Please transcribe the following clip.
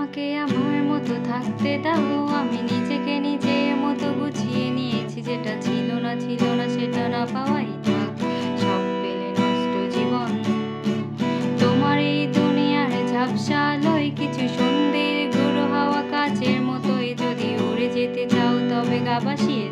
আমাকে আমার মতো থাকতে দাও, আমি নিজেকে নিজের মতো গুছিয়ে নিয়েছি। যেটা ছিল না সেটা না পাওয়াই থাক, সব পেলে নষ্ট জীবন। তোমার এই দুনিয়ার ঝাপসা আলোয় কিছু সন্ধ্যের গুঁড়ো হাওয়া কাচের মতোই, যদি উড়ে যেতে চাও তবে গা ভাসিয়ে